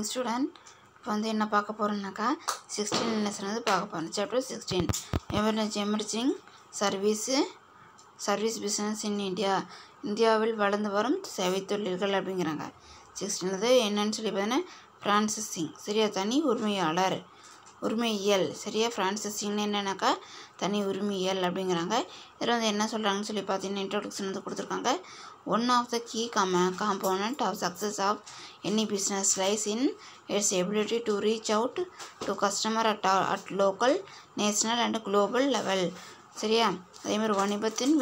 Student இப்போ வந்து என்ன பார்க்க போகிறோம்னாக்கா 16 லெசன் வந்து பார்க்க போகிறோம். Chapter 16 emerging service business in இந்தியாவில் வளர்ந்து வரும் சேவை தொழில்கள் அப்படிங்கிறாங்க. 16 என்னன்னு சொல்லி பார்த்தீங்கன்னா ஃப்ரான்சிசிங் சரியா தனி உரிமையியல் சரியா. ஃப்ரான்சிசிங்னு என்னன்னாக்கா தனி உரிமையியல் அப்படிங்கிறாங்க. இதில் வந்து என்ன சொல்கிறாங்கன்னு சொல்லி பார்த்தீங்கன்னா இன்ட்ரோடக்ஷன் வந்து கொடுத்துருக்காங்க. One of the key component of success of any business lies in its ability to reach out to customer at local national and global level சரியா. அதேமாதிரி வணிகத்தின்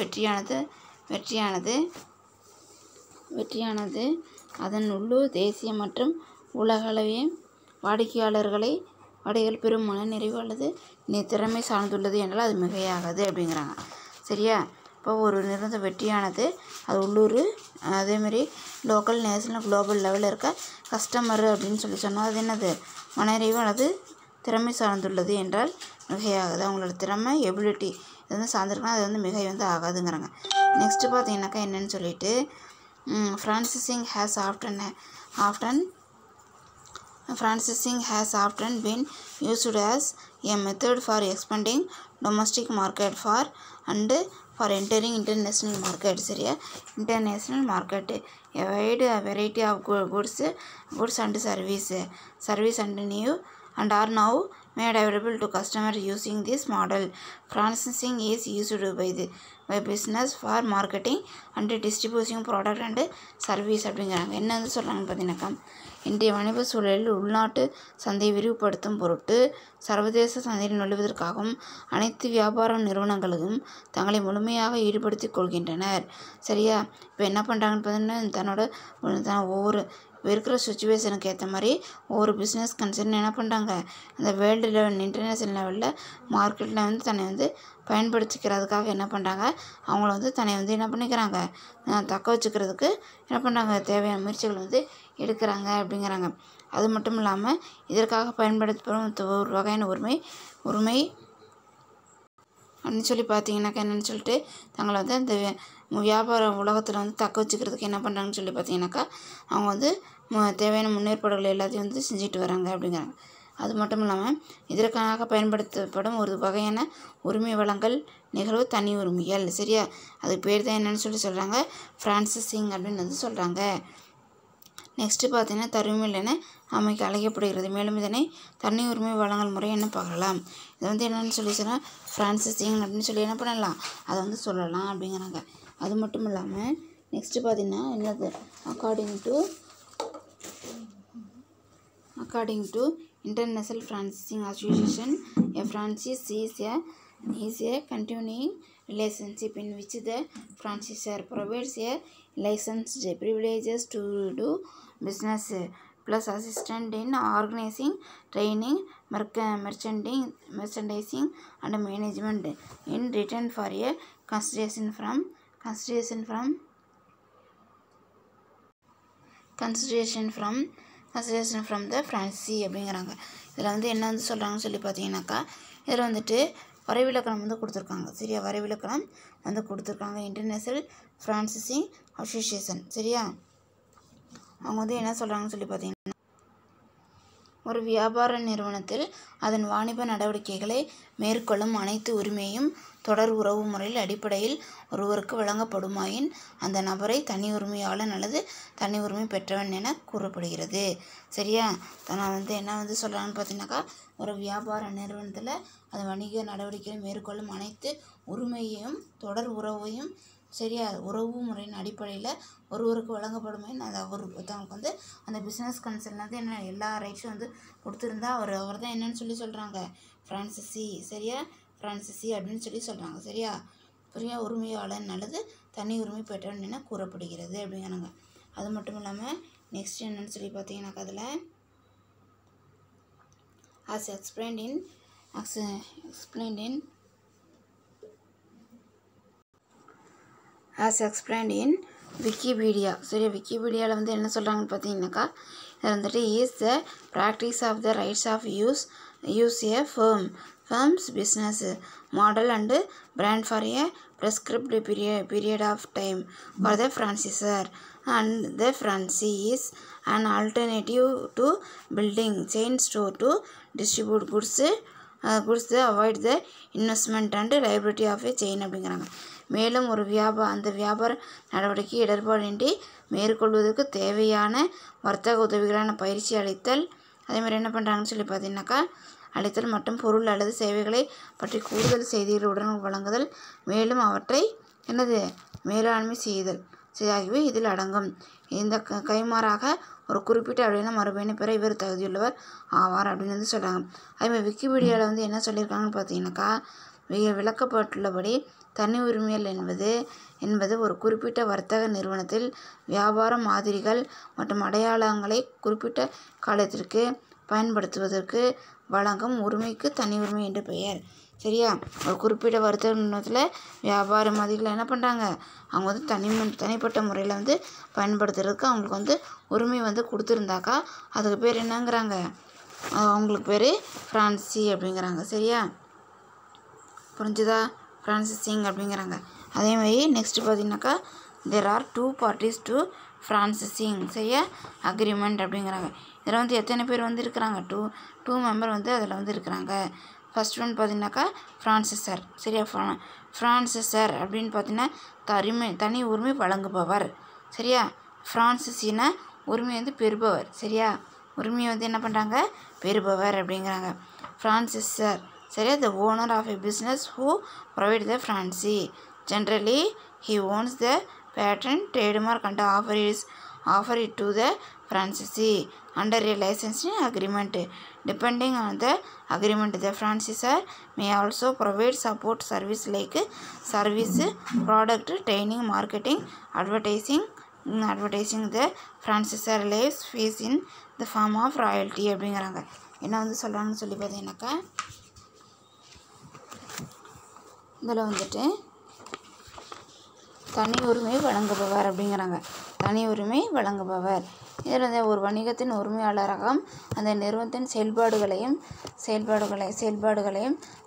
வெற்றியானது அதன் உள்ளூர் தேசிய மற்றும் உலகளவிய வாடிக்கையாளர்கள் பெரும் மன நிறைவு அல்லது திறமை சார்ந்துள்ளது என்றால் அது மிகையாகாது அப்படிங்கிறாங்க சரியா. இப்போ ஒரு நிறந்த வெற்றியானது அது உள்ளூர் அதேமாரி லோக்கல் நேஷனல் குளோபல் லெவலில் இருக்க கஸ்டமர் அப்படின்னு சொல்லி சொன்னால் அது என்னது மனநிறைவு அல்லது திறமை சார்ந்துள்ளது என்றால் மிகையாகாது. அவங்களோட திறமை எபிலிட்டி இது வந்து சார்ந்திருக்குன்னா அது வந்து மிகை வந்து ஆகாதுங்கிறாங்க. நெக்ஸ்ட்டு பார்த்தீங்கன்னாக்கா என்னன்னு சொல்லிட்டு Franchising has often been used as a method for expanding domestic market and for entering international market சரியா. international market a wide variety of goods and service and are now made available to customers using this model. Franchising is used by business for marketing and distributing product and service அப்படிங்கிறாங்க. என்ன வந்து சொல்கிறாங்கன்னு பார்த்தீங்கன்னாக்கா இன்றைய வணிக சூழலில் உள்நாட்டு சந்தையை விரிவுபடுத்தும் பொருட்டு சர்வதேச சந்தையில் நுழைவதற்காகவும் அனைத்து வியாபார நிறுவனங்களும் தங்களை முழுமையாக ஈடுபடுத்திக் கொள்கின்றனர் சரியா. இப்போ என்ன பண்ணுறாங்கன்னு பார்த்தீங்கன்னா ஒவ்வொரு இருக்கிற சுச்சுவேஷனுக்கு ஏற்ற மாதிரி ஒவ்வொரு பிஸ்னஸ் கன்சர்ன் என்ன பண்ணுறாங்க அந்த வேர்ல்டு லெவல் இன்டர்நேஷ்னல் லெவலில் மார்க்கெட்டில் வந்து தன்னை வந்து பயன்படுத்திக்கிறதுக்காக என்ன பண்ணுறாங்க அவங்கள வந்து தன்னை வந்து என்ன பண்ணிக்கிறாங்க தக்க வச்சுக்கிறதுக்கு என்ன பண்ணுறாங்க தேவையான முயற்சிகள் வந்து எடுக்கிறாங்க அப்படிங்கிறாங்க. அது மட்டும் இல்லாமல் இதற்காக பயன்படுத்தப்படும் ஒரு வகையான உரிமை அப்படின்னு சொல்லி பார்த்தீங்கன்னாக்கா என்னென்னு சொல்லிட்டு தங்களை வந்து அந்த வியாபார உலகத்தில் வந்து தக்க வச்சுக்கிறதுக்கு என்ன பண்ணுறாங்கன்னு சொல்லி பார்த்தீங்கன்னாக்கா அவங்க வந்து தேவையான முன்னேற்பாடுகள் எல்லாத்தையும் வந்து செஞ்சுட்டு வராங்க அப்படிங்கிறாங்க. அது மட்டும் இல்லாமல் இதற்காக பயன்படுத்தப்படும் ஒரு வகையான உரிமை வழங்கல் நிகழ்வு தனி உரிமையியல் சரியா. அதுக்கு பேர் தான் என்னென்னு சொல்கிறாங்க ஃப்ரான்சிசிங் அப்படின்னு வந்து சொல்கிறாங்க. நெக்ஸ்ட்டு பார்த்தீங்கன்னா தருமில் என அழைக்கப்படுகிறது. மேலும் இதனை தனி உரிமை வழங்கல் முறை என்ன பார்க்கலாம். இது வந்து என்னென்னு சொன்னால் ஃப்ரான்சிசிங் அப்படின்னு சொல்லி என்ன பண்ணலாம் அதை வந்து சொல்லலாம் அப்படிங்கிறாங்க. அது மட்டும் இல்லாமல் நெக்ஸ்ட்டு பார்த்தீங்கன்னா என்னது according to International Franchising Association, a franchise is a continuing relationship in which the franchisor provides a licensed privileges to do business plus assistance in organizing, training, merchandising and management in return for a consideration from the franchisee அப்படிங்கிறாங்க. இதில் வந்து என்ன வந்து சொல்கிறாங்கன்னு சொல்லி பார்த்தீங்கன்னாக்கா இதில் வந்துட்டு வரைவிலக்கணம் வந்து கொடுத்துருக்காங்க சரியா. வரைவிலக்கணம் வந்து கொடுத்துருக்காங்க இன்டர்நேஷ்னல் ஃப்ரான்சிசிங் அசோசியேஷன் சரியா. அவங்க வந்து என்ன சொல்கிறாங்கன்னு சொல்லி பார்த்தீங்கன்னா ஒரு வியாபார நிறுவனத்தில் அதன் வாணிப நடவடிக்கைகளை மேற்கொள்ளும் அனைத்து உரிமையும் தொடர் உறவு முறையில் அடிப்படையில் ஒருவருக்கு வழங்கப்படுமாயின் அந்த நபரை தனி உரிமையாளன் அல்லது தனி உரிமை பெற்றவன் என கூறப்படுகிறது சரியா. நான் வந்து என்ன வந்து சொல்கிறாங்கன்னு பார்த்தீங்கன்னாக்கா ஒரு வியாபார நிறுவனத்தில் அது வணிக நடவடிக்கைகளை மேற்கொள்ளும் அனைத்து உரிமையையும் தொடர் உறவையும் சரியா உறவு முறையின் அடிப்படையில் ஒருவருக்கு வழங்கப்படுமே அந்த ஒருத்தவங்களுக்கு வந்து அந்த பிஸ்னஸ் கன்சர்ன் வந்து என்ன எல்லா ரைட்ஸும் வந்து கொடுத்துருந்தா அவர் தான் என்னன்னு சொல்லி சொல்கிறாங்க ஃப்ரான்சிசி சரியா. ஃப்ரான்சிசி அப்படின்னு சொல்லி சொல்கிறாங்க சரியா. உரிமையாளன் அல்லது தனி உரிமை பெற்றவன் என கூறப்படுகிறது அப்படிங்கிறாங்க. அது மட்டும் இல்லாமல் நெக்ஸ்ட் என்னன்னு சொல்லி பார்த்தீங்கன்னாக்கா அதில் as explained in விக்கிபீடியா சரியா. விக்கிபீடியாவில் வந்து என்ன சொல்கிறாங்கன்னு பார்த்தீங்கன்னாக்கா இதில் வந்துட்டு is the practice of the rights of use a firm firm's business model and brand for a prescribed period of time for the franchisor, and the franchisee is an alternative to building chain store to distribute goods avoid the investment and liability of a chain அப்படிங்கிறாங்க. மேலும் ஒரு அந்த வியாபார நடவடிக்கை இடர்பாடின்றி மேற்கொள்வதற்கு தேவையான வர்த்தக உதவிகளான பயிற்சி அளித்தல், அதேமாதிரி என்ன பண்ணுறாங்கன்னு சொல்லி பார்த்தீங்கன்னாக்கா அளித்தல் மற்றும் பொருள் அல்லது சேவைகளை பற்றி கூடுதல் செய்திகள் உடன் வழங்குதல், மேலும் அவற்றை மேலாண்மை செய்தல் ஆகியவை இதில் அடங்கும். இந்த கைமாறாக ஒரு குறிப்பிட்ட அப்படின்னா மறுபயனை பெற இவர் தகுதியுள்ளவர் ஆவார் அப்படின்னு சொல்கிறாங்க. அதேமாதிரி விக்கிபீடியாவில் என்ன சொல்லியிருக்காங்கன்னு பார்த்தீங்கன்னாக்கா விளக்கப்பட்டுள்ளபடி தனி உரிமையல் என்பது ஒரு குறிப்பிட்ட வர்த்தக நிறுவனத்தில் வியாபார மாதிரிகள் மற்றும் அடையாளங்களை குறிப்பிட்ட காலத்திற்கு பயன்படுத்துவதற்கு வழங்கும் உரிமைக்கு தனி உரிமை என்று பெயர். சரியா, ஒரு குறிப்பிட்ட வர்த்தக நிறுவனத்தில் வியாபார மாதிரிகளை என்ன பண்ணுறாங்க, அவங்க தனிப்பட்ட முறையில் பயன்படுத்துறதுக்கு அவங்களுக்கு உரிமை கொடுத்துருந்தாக்கா அதுக்கு பேர் என்னங்கிறாங்க, அவங்களுக்கு பேர் ஃப்ரான்சி அப்படிங்கிறாங்க. சரியா, புரிஞ்சுதா, ஃப்ரான்சிசிங் அப்படிங்கிறாங்க. அதேமாதிரி நெக்ஸ்ட்டு பார்த்தீங்கன்னாக்கா there are 2 parties to franchising சரியா அக்ரிமெண்ட் அப்படிங்கிறாங்க. இதில் எத்தனை பேர் இருக்கிறாங்க, டூ மெம்பர் அதில் இருக்கிறாங்க. ஃபர்ஸ்ட் ஒன் பார்த்தீங்கன்னாக்கா ஃப்ரான்சிசர். சரியா, ஃப்ரான்சிசர் அப்படின்னு பார்த்தீங்கன்னா தனி உரிமை வழங்குபவர். சரியா, ஃப்ரான்சிசினா உரிமை பெறுபவர். சரியா, உரிமையை என்ன பண்ணுறாங்க, பெறுபவர் அப்படிங்கிறாங்க. ஃப்ரான்சிசர் சரியா, the owner of a business who provide the franchisee. Generally he owns the patent, trademark and offer it to the franchisee under a licensing agreement. Depending on the agreement, the franchisor may also provide support service like service, product, training, marketing, advertising. The franchisor leaves fees in the form of royalty அப்படிங்கிறாங்க. என்ன சொல்கிறாங்கன்னு சொல்லி பார்த்தீங்கன்னாக்கா இதில் தனி உரிமை வழங்குபவர் அப்படிங்கிறாங்க. தனி உரிமை வழங்குபவர் இதில் ஒரு வணிகத்தின் உரிமையாளராகவும் அந்த நிறுவனத்தின் செயல்பாடுகளையும்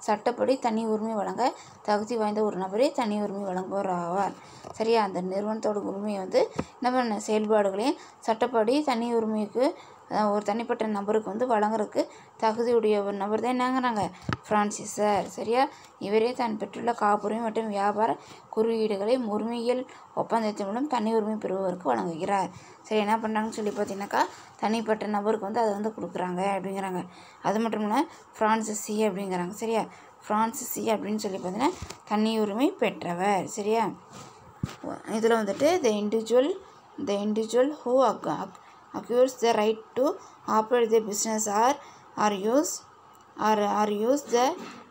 சட்டப்படி தனி உரிமை வழங்க தகுதி வாய்ந்த ஒரு நபரே தனி உரிமை வழங்குபவர் ஆவார். சரியா, அந்த நிறுவனத்தோட உரிமையை என்ன பண்ண செயல்பாடுகளையும் சட்டப்படி தனி உரிமைக்கு ஒரு தனிப்பட்ட நபருக்கு வழங்குறதுக்கு தகுதியுடைய ஒரு நபர் தான் என்னங்கிறாங்க, ஃப்ரான்சிசர். சரியா, இவரே தான் பெற்றுள்ள காப்புரிமை மற்றும் வியாபார குறியீடுகளை உரிமையியல் ஒப்பந்தத்தின் மூலம் தனி உரிமை பெறுபவருக்கு வழங்குகிறார். சரி, என்ன பண்ணுறாங்கன்னு சொல்லி பார்த்தீங்கன்னாக்கா தனிப்பட்ட நபருக்கு அதை கொடுக்குறாங்க அப்படிங்கிறாங்க. அது மட்டும் இல்லை ஃப்ரான்சிசி அப்படிங்கிறாங்க. சரியா, ஃப்ரான்சிசி அப்படின்னு சொல்லி பார்த்தீங்கன்னா தனி உரிமை பெற்றவர். சரியா, இதில் the individual who acquires the right to operate the business or use the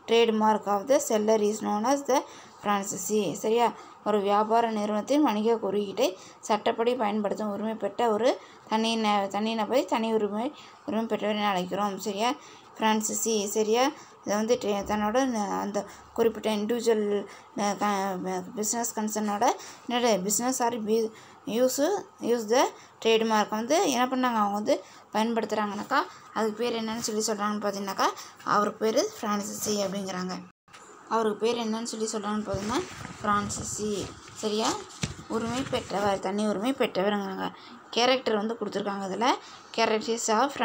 trademark of the seller is known as the franchisee. சரியா, ஒரு வியாபார நிறுவனத்தின் வணிக குறியீட்டை சட்டப்படி பயன்படுத்தும் உரிமை பெற்ற ஒரு தனிநபரை தனி உரிமை பெற்றவர் என அழைக்கிறோம். சரியா, ஃப்ரான்சிசி. சரியா, இதை தன்னோட அந்த குறிப்பிட்ட இண்டிவிஜுவல் பிஸ்னஸ் கன்சர்னோட business or use the trademark என்ன பண்ணாங்க, அவங்க பயன்படுத்துகிறாங்கனாக்கா அதுக்கு பேர் என்னன்னு சொல்லி சொல்கிறாங்கன்னு பார்த்தீங்கன்னாக்கா அவருக்கு பேர் ஃப்ரான்சிசி அப்படிங்கிறாங்க. அவருக்கு பேர் என்னன்னு சொல்லி சொல்கிறாங்கன்னு பார்த்தீங்கன்னா ஃப்ரான்சிசி. சரியா, உரிமை பெற்றவர், தனி உரிமை பெற்றவருங்கிறாங்க. கேரக்டர் கொடுத்துருக்காங்க. இதில் characteristics of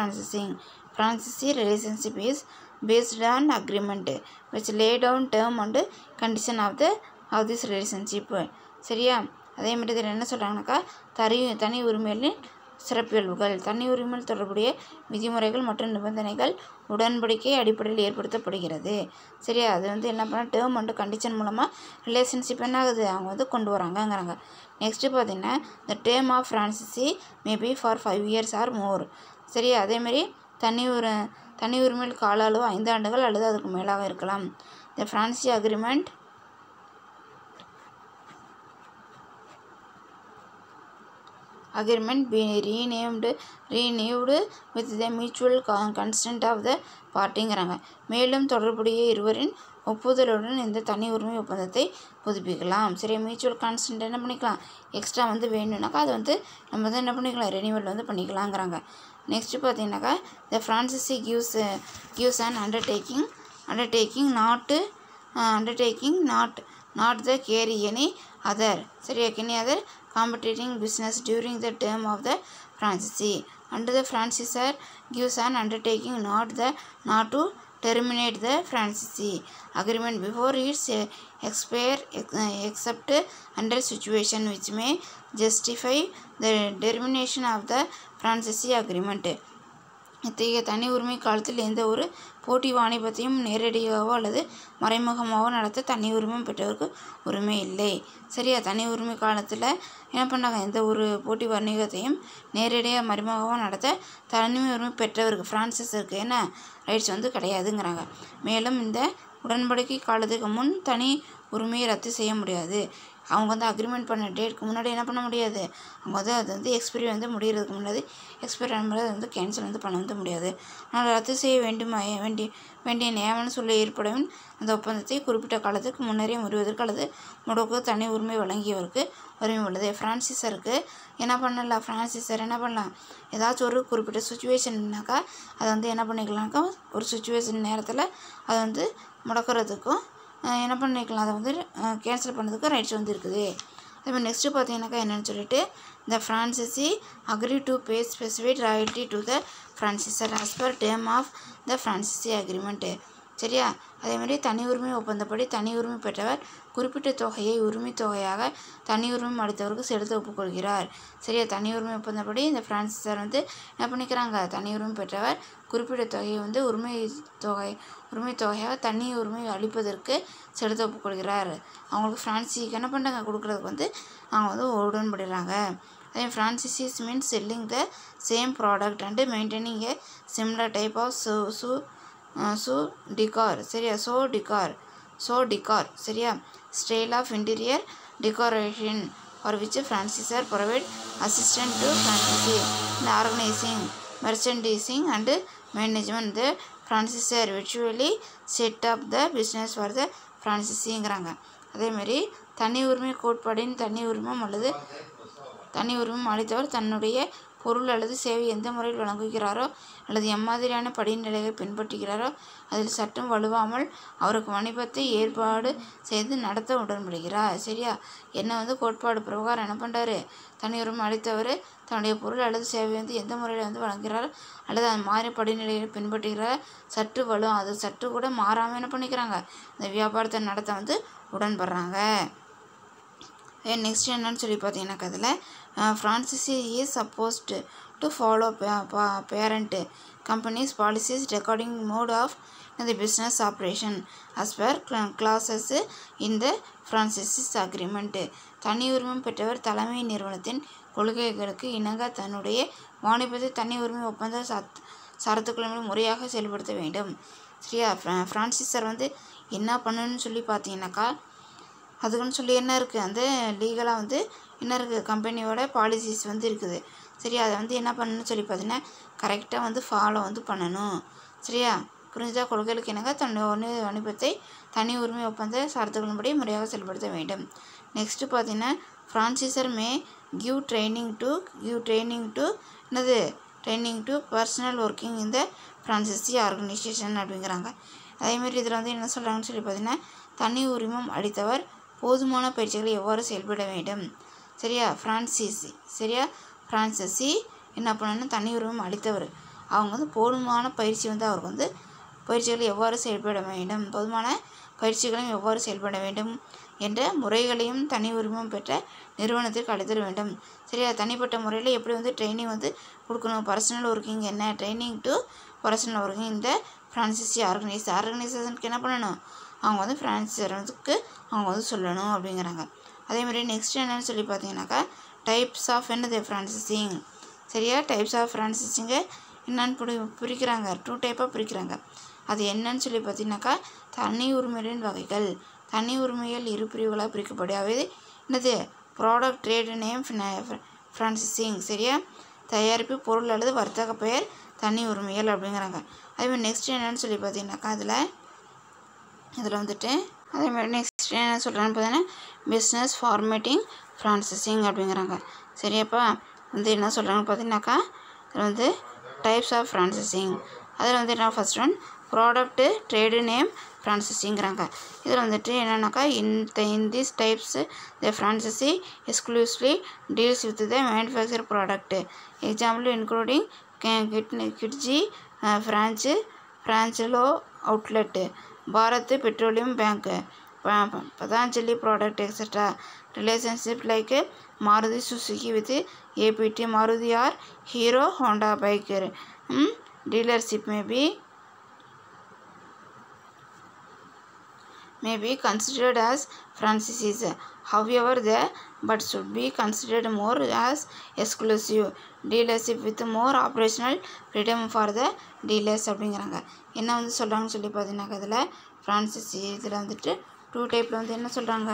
franchisee relationship is based on agreement which lay down term and condition of this relationship. சரியா, அதே மாதிரி இதில் என்ன சொல்கிறாங்கனாக்கா தனி உரிமையின் சிறப்பியல்புகள், தனி உரிமையில் தொடர்புடைய விதிமுறைகள் மற்றும் நிபந்தனைகள் உடன்படிக்கை அடிப்படையில் ஏற்படுத்தப்படுகிறது. சரியா, அது என்ன பண்ண டேர்ம் அண்ட் கண்டிஷன் மூலமாக ரிலேஷன்ஷிப் என்ன ஆகுது அவங்க கொண்டு வராங்கங்கிறாங்க. நெக்ஸ்ட்டு பார்த்தீங்கன்னா the term of franchisee may be for 5 years or more. சரியா, அதேமாரி தனி உரிமையில் கால அளவு 5 ஆண்டுகள் அல்லது அதுக்கு மேலாக இருக்கலாம். The franchisee agreement be renewed with the mutual consent of the partyங்கிறாங்க. மேலும் தொடர்புடைய இருவரின் ஒப்புதலுடன் இந்த தனி உரிமை ஒப்பந்தத்தை புதுப்பிக்கலாம். சரி, மியூச்சுவல் கான்சென்ட் என்ன பண்ணிக்கலாம், எக்ஸ்ட்ரா வேணும்னாக்கா அது நம்ம என்ன பண்ணிக்கலாம், ரெனியூவல் பண்ணிக்கலாங்கிறாங்க. நெக்ஸ்ட்டு பார்த்தீங்கன்னாக்கா the franchisee gives an undertaking undertaking not the carry any other சரியா any other competing business during the term of the franchisee and the franchisor gives an undertaking not to terminate the franchisee agreement before its expire except under situation which may justify the termination of the franchisee agreement. இத்தகைய தனி உரிமை காலத்தில் எந்த ஒரு போட்டி வாணிபத்தையும் நேரடியாகவோ அல்லது மறைமுகமாகவோ நடத்த தனி உரிமை பெற்றவருக்கு உரிமை இல்லை. சரியா? தனி உரிமை காலத்தில் என்ன பண்ணாங்க, எந்த ஒரு போட்டி வணிகத்தையும் நேரடியாக மறைமுகமாகவோ நடத்த தனி உரிமை பெற்றவருக்கு ஃப்ரான்சைசருக்கு என்ன ரைட்ஸ் வந்து கிடையாதுங்கிறாங்க. மேலும் இந்த உடன்படிக்கை காலத்துக்கு முன் தனி உரிமையை ரத்து செய்ய முடியாது. அவங்க வந்து அக்ரிமெண்ட் பண்ண டேட்டுக்கு முன்னாடி என்ன பண்ண முடியாது, அவங்க வந்து அது வந்து எக்ஸ்பைரி வந்து முடிகிறதுக்கு முன்னாடி எக்ஸ்பைரி ஆகும்போது அது வந்து கேன்சல் வந்து பண்ண வந்து முடியாது. ஆனால் ரத்து செய்ய வேண்டிய நியமன சூழ்நிலை ஏற்படும் அந்த ஒப்பந்தத்தை குறிப்பிட்ட காலத்துக்கு முன்னரே முறிவதற்கு அல்லது முடக்கு தனி உரிமை வழங்கியவருக்கு உரிமை உள்ளது. ஃப்ரான்சிசருக்கு என்ன பண்ணலாம், ஃப்ரான்சிசர் என்ன பண்ணலாம், ஏதாச்சும் ஒரு குறிப்பிட்ட சுச்சுவேஷன்னாக்கா அதை வந்து என்ன பண்ணிக்கலாம்க்கா, ஒரு சுச்சுவேஷன் நேரத்தில் அதை வந்து முடக்கிறதுக்கும் என்ன பண்ணிக்கலாம், அதை வந்து கேன்சல் பண்ணுறதுக்கு ரைட்ஸ் வந்து இருக்குது. அதேமாதிரி நெக்ஸ்ட்டு பார்த்தீங்கன்னாக்கா என்னென்னு சொல்லிட்டு the franchisee agree to pay specified royalty to the franchisor as per term of the franchisee agreement. சரியா? அதேமாதிரி தனி உரிமை ஒப்பந்தப்படி தனி உரிமை பெற்றவர் குறிப்பிட்ட தொகையை உரிமை தொகையாக தனி உரிமை அளித்தவருக்கு செலுத்த ஒப்புக்கொள்கிறார். சரியா? தனி உரிமை ஒப்பந்தப்படி இந்த ஃப்ரான்சிசர் வந்து என்ன பண்ணிக்கிறாங்க, தனி உரிமை பெற்றவர் குறிப்பிட்ட தொகையை வந்து உரிமை தொகையாக தனி உரிமை அளிப்பதற்கு செலுத்த ஒப்புக்கொள்கிறார். அவங்களுக்கு ஃப்ரான்சிக்கு என்ன பண்ணுறாங்க, கொடுக்குறதுக்கு வந்து அவங்க வந்து உடன்படுறாங்க. அதே franchisees means selling the same product and maintaining a similar type of decor. சரியா? டிகார் சரியா? Style of interior decoration for which franchiser provide assistant to franchisee இந்த organising merchandising and management. The franchisor virtually set up the business for the franchisingறாங்க. அதேமாதிரி தனி உரிமை கோட்பாடின் தனி உரிமை அளித்தவர் தன்னுடைய பொருள் அல்லது சேவை எந்த முறையில் வழங்குகிறாரோ அல்லது எம்மாதிரியான படிநிலைகளை பின்பற்றுகிறாரோ அதில் சட்டம் வலுவாமல் அவருக்கு வணிபத்தை ஏற்பாடு செய்து நடத்த உடன்படுகிறார். சரியா? என்ன வந்து கோட்பாடு பிரகாரம் என்ன பண்ணுறாரு, தனி உரிமை அளித்தவர் தன்னுடைய பொருள் அல்லது சேவை வந்து எந்த முறையில் வந்து வழங்குகிறாரோ அல்லது அது மாறி படிநிலைகளை பின்பற்றுகிறார், சற்று கூட மாறாமல் என்ன பண்ணிக்கிறாங்க, இந்த வியாபாரத்தை நடத்த வந்து உடன்படுறாங்க. நெக்ஸ்ட் என்னன்னு சொல்லி பார்த்தீங்கன்னாக்கா அதில் franchisee is supposed to follow parent companies policies regarding mode of the business operation as per clauses in the franchise agreement. தனி உரிமை பெற்றவர் தலைமை நிறுவனத்தின் கொள்கைகளுக்கு இணங்க தன்னுடைய வாணிபத்தை தனி உரிமை ஒப்பந்த சரத்துக்களின் முறையாக செயல்படுத்த வேண்டும். சரியா? ஃப்ரான்சிசர் வந்து என்ன பண்ணணும்னு சொல்லி பார்த்தீங்கன்னாக்கா அதுக்குன்னு சொல்லி என்ன இருக்குது, அந்த லீகலாக வந்து என்ன இருக்குது, கம்பெனியோட பாலிசிஸ் வந்து இருக்குது. சரியா? அதை வந்து என்ன பண்ணணும்னு சொல்லி பார்த்தீங்கன்னா கரெக்டாக வந்து ஃபாலோ வந்து பண்ணணும். சரியா? புரிஞ்சா? கொள்கைகளுக்கு இணங்க தன்னுடைய வணிபத்தை தனி உரிமை ஒப்பந்த சரத்துகளின்படி முறையாக செயல்படுத்த வேண்டும். நெக்ஸ்ட்டு பார்த்தீங்கன்னா franchiser may give training to personal working இந்த ஃப்ரான்சிசி ஆர்கனைசேஷன் அப்படிங்கிறாங்க. அதேமாதிரி இதில் வந்து என்ன சொல்கிறாங்கன்னு சொல்லி பார்த்தீங்கன்னா தனி உரிமம் அளித்தவர் போதுமான பயிற்சிகளை எவ்வாறு செயல்பட வேண்டும். சரியா? ஃப்ரான்சிசி என்ன பண்ணணும்னா தனி உரிமம் அளித்தவர் அவங்க வந்து போதுமான பயிற்சி வந்து அவருக்கு வந்து பயிற்சிகளை எவ்வாறு செயல்பட வேண்டும், போதுமான பயிற்சிகளையும் எவ்வாறு செயல்பட வேண்டும் என்ற முறைகளையும் தனி உரிமம் பெற்ற நிறுவனத்திற்கு அளித்தல் வேண்டும். சரியா? தனிப்பட்ட முறையில் எப்படி வந்து ட்ரைனிங் வந்து கொடுக்கணும், பர்சனல் ஒர்க்கிங் என்ன, ட்ரைனிங் டு பர்சனல் ஒர்க்கிங் இந்த ஃப்ரான்சிசி ஆர்கனைசேஷனுக்கு என்ன பண்ணணும், அவங்க வந்து ஃப்ரான்சிசருக்கு அவங்க வந்து சொல்லணும் அப்படிங்கிறாங்க. அதேமாதிரி நெக்ஸ்ட் என்னன்னு சொல்லி பார்த்தீங்கன்னாக்கா டைப்ஸ் ஆஃப் என்னது ஃப்ரான்சிசிங். சரியா? டைப்ஸ் ஆஃப் ஃப்ரான்சிசிங்கை என்னன்னு பிரிக்கிறாங்க, 2 டைப்பாக பிரிக்கிறாங்க. அது என்னன்னு சொல்லி பார்த்தீங்கன்னாக்கா தனி உரிமைகளின் வகைகள். தனி உரிமைகள் 2 பிரிவுகளாக பிரிக்கப்படுவது என்னது, ப்ராடக்ட் ட்ரேடு நேம் ஃப்ரான்சிசிங். சரியா? தயாரிப்பு பொருள் அல்லது வர்த்தக பெயர் தனி உரிமைகள் அப்படிங்கிறாங்க. அதேமாதிரி நெக்ஸ்ட் என்னன்னு சொல்லி பார்த்தீங்கன்னாக்கா இதில் வந்துட்டு அதேமாதிரி நெக்ஸ்ட் என்ன சொல்கிறான்னு பார்த்தீங்கன்னா பிஸ்னஸ் ஃபார்மேட்டிங் ஃப்ரான்சிசிங் அப்படிங்கிறாங்க. சரியாப்பா? வந்து என்ன சொல்கிறாங்கன்னு பார்த்தீங்கன்னாக்கா இதில் வந்து டைப்ஸ் ஆஃப் ஃப்ரான்சிசிங். அதில் வந்து என்ன first one product trade name ஃப்ரான்சைசிங்கிறாங்க. இதில் வந்துட்டு என்னென்னாக்கா in these types the franchisee exclusively deals with the manufactured product. Example including Kitji Franchelo Outlet, Bharat Petroleum Bank, Patanjali Product, etc. Relationship like Maruti Suzuki with APT Maruti or Hero Honda bike. Dealership may be considered as franchisees. However, but should be considered more as exclusive dealership with more operational freedom for the dealers அப்படிங்கிறாங்க. என்ன வந்து சொல்கிறாங்கன்னு சொல்லி பார்த்தீங்கன்னாக்கா இதில் franchisee இதில் வந்துட்டு 2 டைப்பில் வந்து என்ன சொல்கிறாங்க.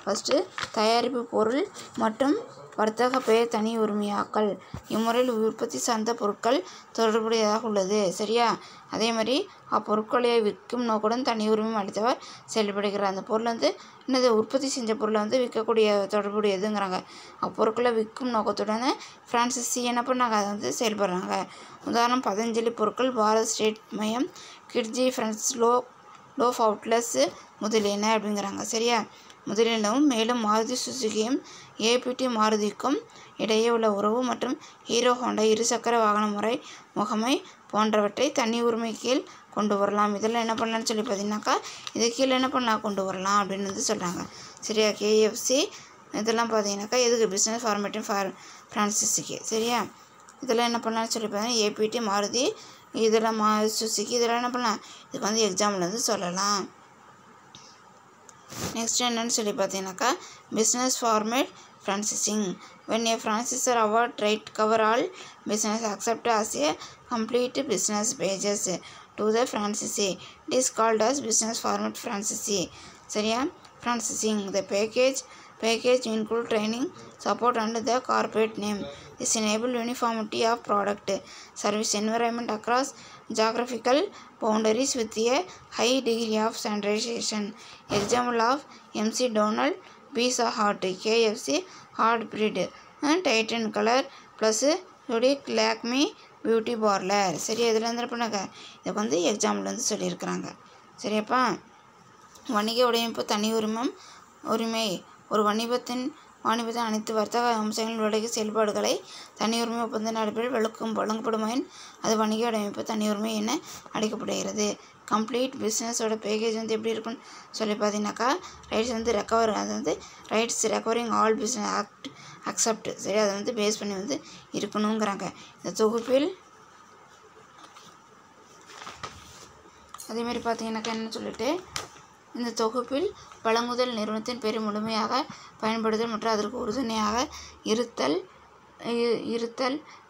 ஃபஸ்ட்டு தயாரிப்பு பொருள் மற்றும் வர்த்தக பெயர் தனி உரிமையாக்கல். இம்முறையில் உற்பத்தி சார்ந்த பொருட்கள் தொடர்புடையதாக உள்ளது. சரியா? அதே மாதிரி அப்பொருட்களை விற்கும் நோக்குடன் தனி உரிமை அளித்தவர் செயல்படுகிறார். அந்த பொருள் வந்து என்னது உற்பத்தி செஞ்ச பொருளை வந்து விற்கக்கூடிய தொடர்புடையதுங்கிறாங்க. அப்பொருட்களை விற்கும் நோக்கத்துடன் ஃப்ரான்சைசி என்ன பண்ணாங்க அதை வந்து செயல்படுறாங்க. உதாரணம் பதஞ்சலி பொருட்கள், பாரத் ஸ்டேட் மையம், கிட்ஜி ஃப்ரெண்ட்ஸ் லோஃப் அவுட்லெட்ஸ் முதலியன அப்படிங்கிறாங்க. சரியா? முதலியனவும் மேலும் மாருதி சுசுகியும் ஏபிடி மாருதிக்கும் இடையே உள்ள உறவு மற்றும் ஹீரோ ஹோண்டா இருசக்கர வாகன முகமை போன்றவற்றை தனி உரிமை கீழ் கொண்டு வரலாம். இதெல்லாம் என்ன பண்ணலான்னு சொல்லி பார்த்தீங்கன்னாக்கா இது கீழே என்ன பண்ணலாம் கொண்டு வரலாம் அப்படின்னு வந்து சொல்கிறாங்க. சரியா? கேஎஃப்சி இதெல்லாம் பார்த்தீங்கன்னாக்கா எதுக்கு பிஸ்னஸ் ஃபார்மேட்டிவ் ஃப்ரான்சைசிக்கு. சரியா? இதெல்லாம் என்ன பண்ணலான்னு சொல்லி பார்த்தீங்கன்னா ஏபிடி மாருதி இதெல்லாம் சுசுகி இதெல்லாம் என்ன பண்ணலாம் இதுக்கு வந்து எக்ஸாம்பிள் வந்து சொல்லலாம். நெக்ஸ்ட் என்னன்னு சொல்லி பார்த்தீங்கன்னாக்கா business format franchising. When a franchisor award right cover all business except as a complete business pages to the franchisee, it is called as business format franchisee. சரியா? franchising. The package include training, support and the corporate name. This enable uniformity of product service environment across geographical boundaries with a high degree of standardization. Example of MC Donald Pizza Hut, KFC Hot Breed, Titan Color plus Zodiac Lakme Beauty Parlor. சரி இதில் வந்து என்ன பண்ணாங்க இதுக்கு வந்து example வந்து சொல்லியிருக்கிறாங்க. சரியாப்பா? வணிக உடையமைப்பு தனி உரிமை ஒரு வாணிபத்தின் அனைத்து வர்த்தக அம்சங்களின் உலக செயல்பாடுகளை தனி உரிமை ஒப்பந்த அடிப்படையில் வழங்கப்படுமாயின் அது வணிக உடையமைப்பு தனி உரிமை என அழைக்கப்படுகிறது. கம்ப்ளீட் பிஸ்னஸோட பேக்கேஜ் வந்து எப்படி இருக்குன்னு சொல்லி பார்த்தீங்கன்னாக்கா ரைட்ஸ் வந்து அது வந்து rights recovering all business accept. சரி அதை வந்து பேஸ் பண்ணி வந்து இருக்கணுங்கிறாங்க. இந்த தொகுப்பில் அதேமாதிரி பார்த்தீங்கன்னாக்கா என்ன சொல்லிட்டு இந்த தொகுப்பில் வழங்குதல் நிறுவனத்தின் பெரு முழுமையாக பயன்படுதல் மற்றும் அதற்கு உறுதுணையாக இருத்தல்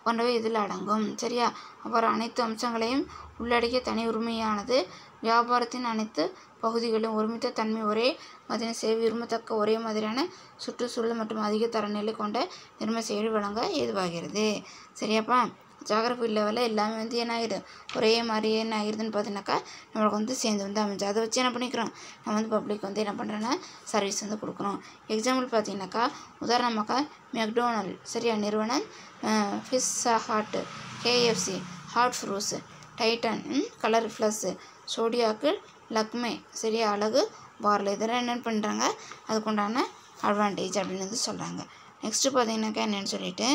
போன்றவை இதில் அடங்கும். சரியா? அப்புறம் அனைத்து அம்சங்களையும் உள்ளடக்கிய தனி உரிமையானது வியாபாரத்தின் அனைத்து பகுதிகளிலும் ஒருமித்த தன்மை, ஒரே மாதிரியான சேவை, விரும்பத்தக்க ஒரே மாதிரியான சுற்றுச்சூழல் மற்றும் அதிக தரநிலை கொண்ட நிர்ம சேவை வழங்க ஏதுவாகிறது. சரியாப்பா? ஜாகிரபி லெவலில் எல்லாமே வந்து என்ன ஆகிடுது ஒரே மாதிரி என்ன ஆகிடுதுன்னு பார்த்தீங்கன்னாக்கா நம்மளுக்கு வந்து சேர்ந்து வந்து அமைஞ்சு அதை வச்சு என்ன பண்ணிக்கிறோம் நம்ம வந்து பப்ளிக் வந்து என்ன பண்ணுறோன்னா சர்வீஸ் வந்து கொடுக்குறோம். எக்ஸாம்பிள் பார்த்தீங்கன்னாக்கா உதாரணமாக மெக்டோனல் சரியா நிறுவனம், pizza hut, KFC, hot fruits, Titan colour plus, Zodiac Lakme சரியா அழகு பார்ல இதெல்லாம் என்ன பண்ணுறாங்க அதுக்குண்டான அட்வான்டேஜ் அப்படின்னு வந்து சொல்கிறாங்க. நெக்ஸ்ட்டு பார்த்தீங்கன்னாக்கா என்னென்னு சொல்லிட்டு